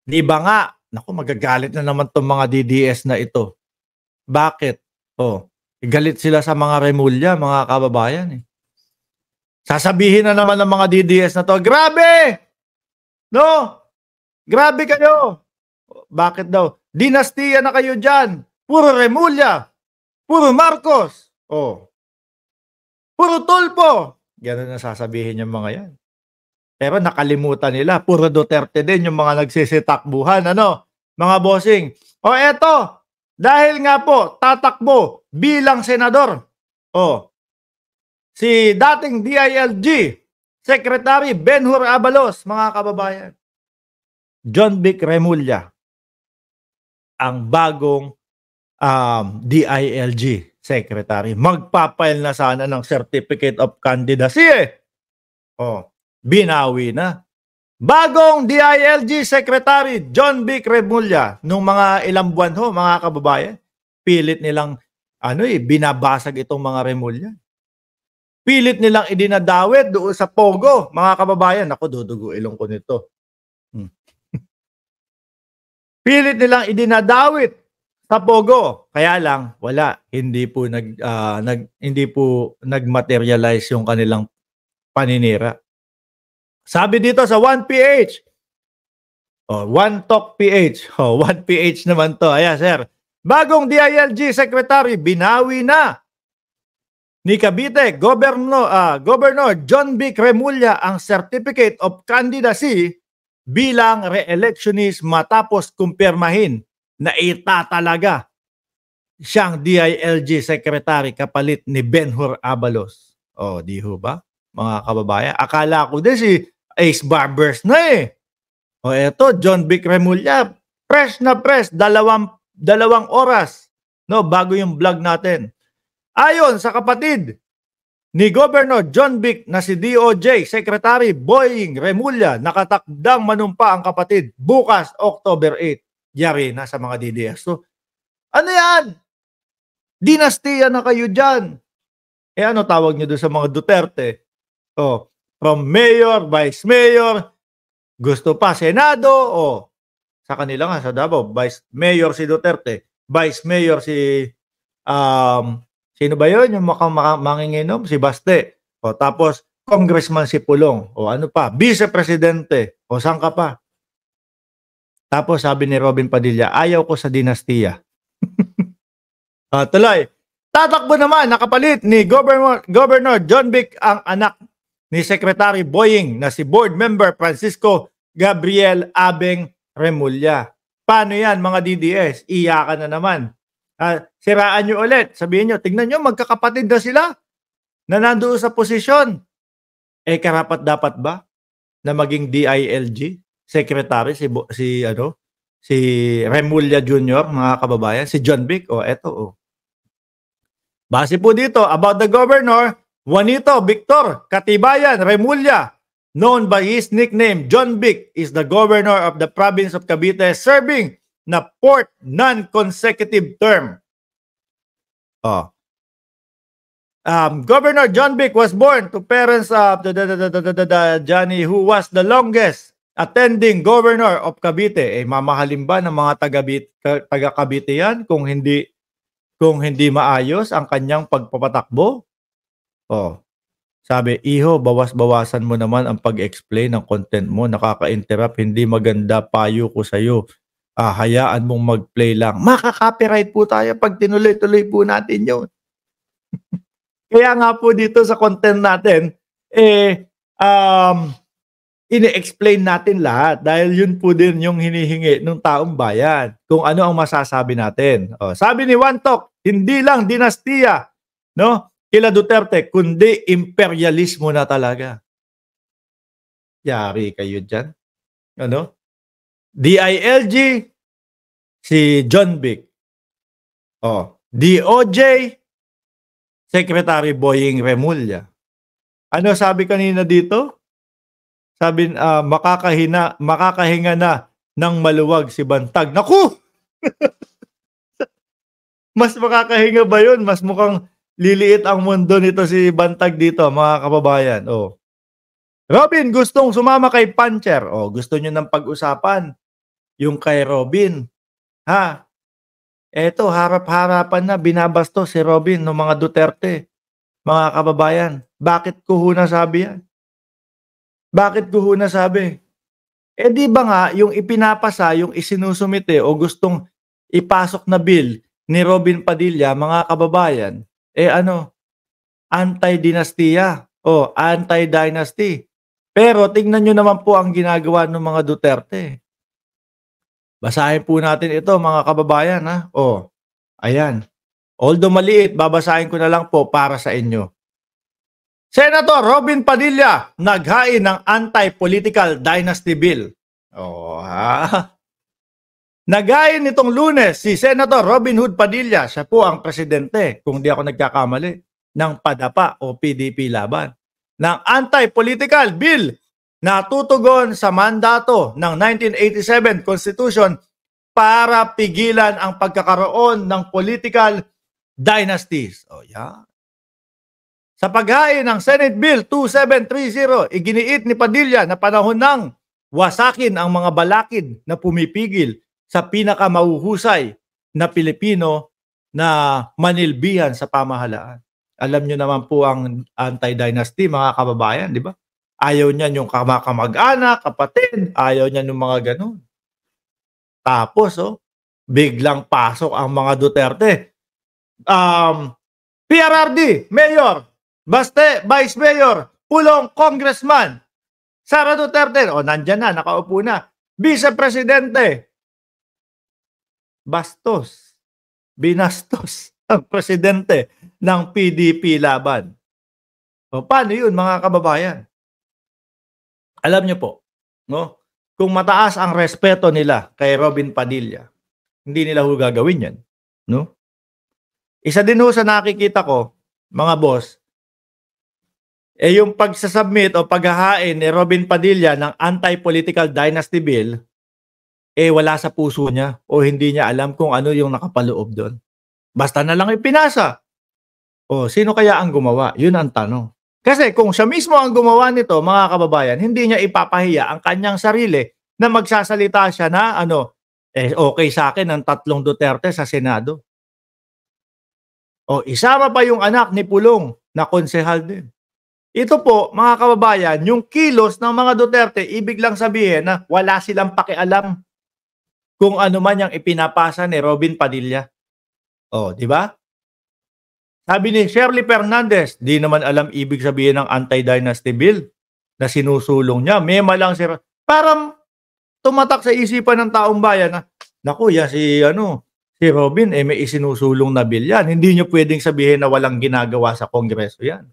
Di ba nga, naku magagalit na naman 'tong mga DDS na ito. Bakit? Oh, galit sila sa mga Remulla, mga kababayan, eh. Sasabihin na naman ng mga DDS na 'to, "Grabe! No, grabe kayo." Bakit daw? "Dinastiya na kayo diyan. Puro Remulla, puro Marcos, oh, puro Tulfo." Gano'n ang sasabihin yung mga 'yan. Pero nakalimutan nila puro Duterte din yung mga nagsisitakbuhan ano, mga bossing. O eto, dahil nga po tatakbo bilang senador, oh, si dating DILG Secretary Benhur Abalos, mga kababayan. John Vic Remulla, ang bagong DILG Secretary. Magpapile na sana ng Certificate of Candidacy eh. Oh, binawi na. Bagong DILG Secretary John Vic Remulla nung mga ilang buwan ho, mga kababayan, pilit nilang binabasag itong mga Remulla. Pilit nilang idinadawit doon sa Pogo, mga kababayan. Ako, dudugo ilong ko nito. Pilit nilang idinadawit sa Pogo. Kaya lang wala, hindi po nagmaterialize yung kanilang paninira. Sabi dito sa 1PH, One Talk PH, 1PH naman to. Ayan, sir. Bagong DILG Secretary, binawi na ni Cavite Governor John Vic Remulla ang Certificate of Candidacy bilang re-electionist matapos kumpirmahin na itatalaga siyang DILG Secretary kapalit ni Benhur Abalos. O, di ho ba, mga kababayan? Akala ko din si Ace Barbers na eh. O eto, John Vic Remulla, fresh na fresh, dalawang oras, no, bago yung vlog natin. Ayon sa kapatid ni Governor John Vic na si DOJ Secretary Boying Remulla, nakatakdang manumpa ang kapatid bukas October 8. Yari na sa mga DDS. So, ano yan? Dinastiya na kayo dyan. Eh ano tawag nyo doon sa mga Duterte? Oh, from mayor, vice mayor, gusto pa senado, sa kanila nga sa Davao, vice mayor si Duterte, vice mayor si sino ba yun? Yung manginginom, si Baste. Tapos congressman si Pulong. Ano pa? Vice Presidente. Saan ka pa? Tapos sabi ni Robin Padilla, ayaw ko sa dinastiya. Tuloy. Tatakbo naman, nakapalit ni Governor John Vic ang anak ni Secretary Boying na si Board Member Francisco Gabriel Abeng Remulla. Paano yan, mga DDS? Iyakan na naman. Siraan nyo ulit. Sabihin nyo, tignan nyo, magkakapatid na sila na nandoon sa posisyon. Karapat dapat ba na maging DILG Secretary si Remulla Jr., mga kababayan, si John Vic? Eto. Base po dito, about the governor, Juanito Victor Katibayan Remulla, known by his nickname John Vic, is the governor of the province of Cavite, serving na 4th non-consecutive term. Governor John Vic was born to parents of Johnny, who was the longest attending governor of Cavite. Mamahalin ba ng mga taga-Cavite yan kung hindi maayos ang kanyang pagpapatakbo? Sabi, iho, bawas-bawasan mo naman ang pag-explain ng content mo. Nakaka-interrupt, hindi maganda, payo ko sa'yo. Hayaan mong mag-play lang. Maka-copyright po tayo pag tinuloy-tuloy po natin yun. Kaya nga po dito sa content natin, ini-explain natin lahat dahil yun po din yung hinihingi ng taong bayan kung ano ang masasabi natin. Sabi ni Wantok, hindi lang dinastiya, no, kila Duterte, kundi imperialismo na talaga. Yari kayo dyan. DILG, si John Vic. DOJ, Secretary Boying Remulla. Ano sabi kanina dito? Sabi, makakahinga na ng maluwag si Bantag. Naku! Mas makakahinga ba yun? Mas mukhang liliit ang mundo nito si Bantag dito, mga kababayan. Robin, gustong sumama kay Pancher. Gusto nyo ng pag-usapan yung kay Robin. Ha? Eto, harap-harapan na binabastos si Robin ng mga Duterte. Mga kababayan, bakit ko ho nasabi yan? Bakit ko ho nasabi? Eh di ba nga yung ipinapasa, yung isinusumite o gustong ipasok na bill ni Robin Padilla, mga kababayan, eh ano, anti-dinastiya o anti-dynasty. Pero tingnan nyo naman po ang ginagawa ng mga Duterte. Basahin po natin ito, mga kababayan, ha? O, ayan. Although maliit, babasahin ko na lang po para sa inyo. Senator Robin Padilla, naghain ng anti-political dynasty bill. O, ha? Naghain nitong Lunes si Senator Robin Hood Padilla, siya po ang presidente, kung di ako nagkakamali, ng PADAPA o PDP Laban, ng anti-political bill na tutugon sa mandato ng 1987 Constitution para pigilan ang pagkakaroon ng political dynasties. O yan. Sa paghain ng Senate Bill 2730, iginiit ni Padilla na panahon ng wasakin ang mga balakid na pumipigil sa pinakamahuhusay na Pilipino na manilbihan sa pamahalaan. Alam nyo naman po ang anti-dynasty, mga kababayan, di ba? Ayaw niyan yung kamag-anak, kapatid, ayaw niyan yung mga ganun. Tapos, biglang pasok ang mga Duterte. PRRD, Mayor, Baste, Vice Mayor, Pulong, Congressman, Sara Duterte, nandyan na, nakaupo na. Vice Presidente, bastos, binastos ang presidente ng PDP Laban. O paano yun, mga kababayan? Alam niyo po, no? Kung mataas ang respeto nila kay Robin Padilla, hindi nila ho gagawin yan, no? Isa din ho sa nakikita ko, mga boss, yung pagsasubmit o paghahain ni Robin Padilla ng anti-political dynasty bill, wala sa puso niya o hindi niya alam kung ano yung nakapaloob doon. Basta na lang ipinasa. O, sino kaya ang gumawa? Yun ang tanong. Kasi kung siya mismo ang gumawa nito, mga kababayan, hindi niya ipapahiya ang kanyang sarili na magsasalita siya na okay sa akin ang 3 Duterte sa Senado. O, isama pa yung anak ni Pulong na konsehal din. Ito po, mga kababayan, yung kilos ng mga Duterte, ibig lang sabihin na wala silang pakialam kung ano man yung ipinapasa ni Robin Padilla. O, di ba? Sabi ni Shirley Fernandez, di naman alam ibig sabihin ng anti-dynasty bill na sinusulong niya. Mema lang parang tumatak sa isipan ng taong bayan na, naku, yan si Robin, may isinusulong na bill yan. Hindi niyo pwedeng sabihin na walang ginagawa sa Kongreso yan.